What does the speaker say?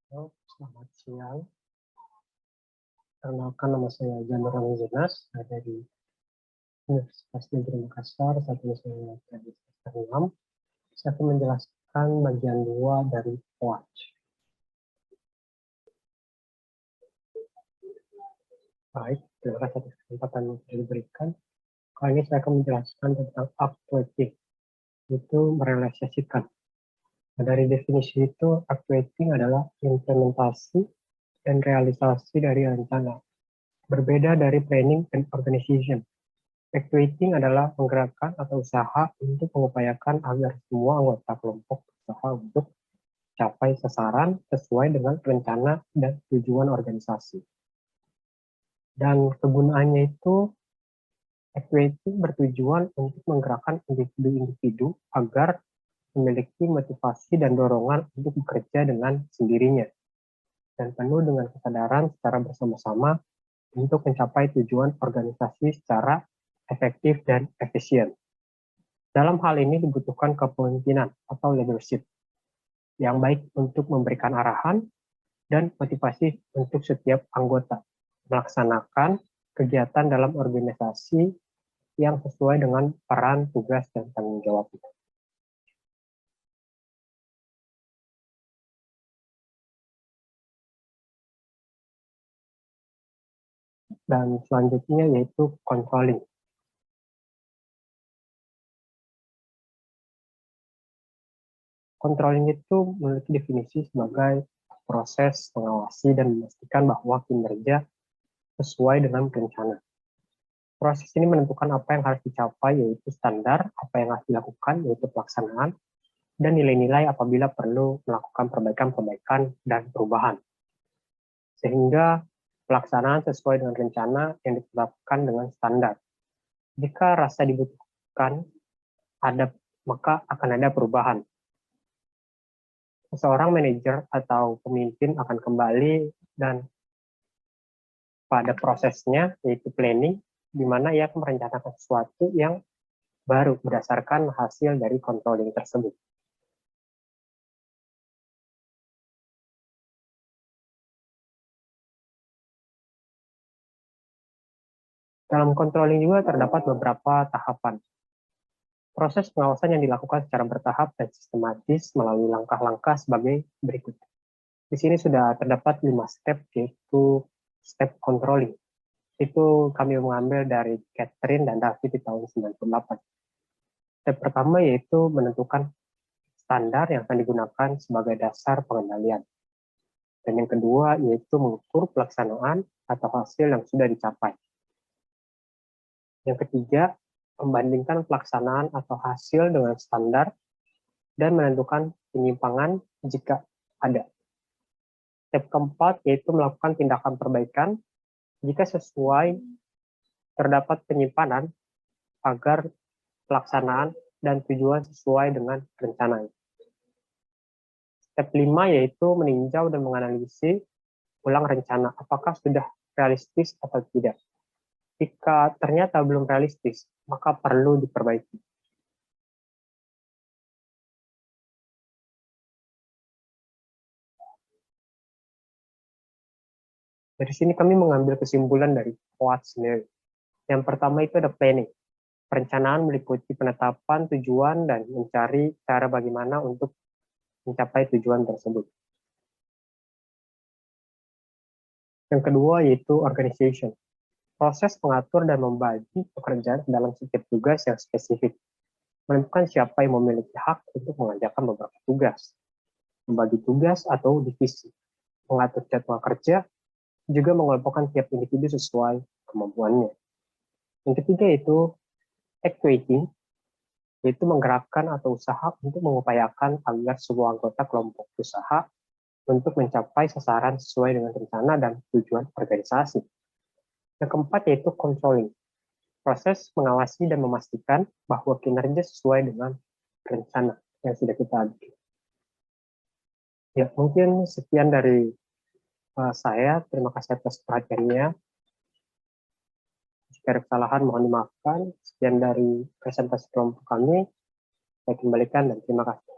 Halo, selamat siang. Perkenalkan, nama saya Janur Ramzinas dari Universitas Negeri Makassar. Saat ini saya di semester 6. Saya akan menjelaskan bagian 2 dari Watch. Baik, terima kasih atas kesempatan yang diberikan. Kali ini saya akan menjelaskan tentang actuating, itu merealisasikan. Nah, dari definisi itu, actuating adalah implementasi dan realisasi dari rencana. Berbeda dari planning and organization. Actuating adalah menggerakkan atau usaha untuk mengupayakan agar semua anggota kelompok berusaha untuk capai sasaran sesuai dengan rencana dan tujuan organisasi. Dan kegunaannya itu, actuating bertujuan untuk menggerakkan individu-individu agar memiliki motivasi dan dorongan untuk bekerja dengan sendirinya dan penuh dengan kesadaran secara bersama-sama untuk mencapai tujuan organisasi secara efektif dan efisien. Dalam hal ini dibutuhkan kepemimpinan atau leadership yang baik untuk memberikan arahan dan motivasi untuk setiap anggota melaksanakan kegiatan dalam organisasi yang sesuai dengan peran, tugas, dan tanggung jawabnya. Dan selanjutnya yaitu controlling. Controlling itu memiliki definisi sebagai proses mengawasi dan memastikan bahwa kinerja sesuai dengan rencana. Proses ini menentukan apa yang harus dicapai, yaitu standar, apa yang harus dilakukan, yaitu pelaksanaan, dan nilai-nilai apabila perlu melakukan perbaikan-perbaikan dan perubahan. Sehingga pelaksanaan sesuai dengan rencana yang ditetapkan dengan standar. Jika rasa dibutuhkan, maka akan ada perubahan. Seorang manajer atau pemimpin akan kembali dan pada prosesnya, yaitu planning, di mana ia akan merencanakan sesuatu yang baru berdasarkan hasil dari controlling tersebut. Dalam controlling juga terdapat beberapa tahapan. Proses pengawasan yang dilakukan secara bertahap dan sistematis melalui langkah-langkah sebagai berikut. Di sini sudah terdapat 5 step, yaitu step controlling. Itu kami mengambil dari Catherine dan David di tahun 98. Step pertama yaitu menentukan standar yang akan digunakan sebagai dasar pengendalian. Dan yang kedua yaitu mengukur pelaksanaan atau hasil yang sudah dicapai. Yang ketiga, membandingkan pelaksanaan atau hasil dengan standar dan menentukan penyimpangan jika ada. Step keempat yaitu melakukan tindakan perbaikan jika sesuai terdapat penyimpanan agar pelaksanaan dan tujuan sesuai dengan rencana. Step 5 yaitu meninjau dan menganalisis ulang rencana apakah sudah realistis atau tidak. Jika ternyata belum realistis, maka perlu diperbaiki. Dari sini kami mengambil kesimpulan dari Watts sendiri. Yang pertama itu ada planning. Perencanaan meliputi penetapan tujuan dan mencari cara bagaimana untuk mencapai tujuan tersebut. Yang kedua yaitu organization. Proses mengatur dan membagi pekerjaan dalam setiap tugas yang spesifik. Menentukan siapa yang memiliki hak untuk mengerjakan beberapa tugas. Membagi tugas atau divisi. Mengatur jadwal kerja, juga mengelompokkan tiap individu sesuai kemampuannya. Yang ketiga yaitu actuating, yaitu menggerakkan atau usaha untuk mengupayakan agar sebuah anggota kelompok usaha untuk mencapai sasaran sesuai dengan rencana dan tujuan organisasi. Yang keempat yaitu controlling, proses mengawasi dan memastikan bahwa kinerja sesuai dengan rencana yang sudah kita bikin. Ya, mungkin sekian dari saya. Terima kasih atas perhatiannya. Jika ada kesalahan mohon dimaafkan. Sekian dari presentasi kelompok kami. Saya kembalikan dan terima kasih.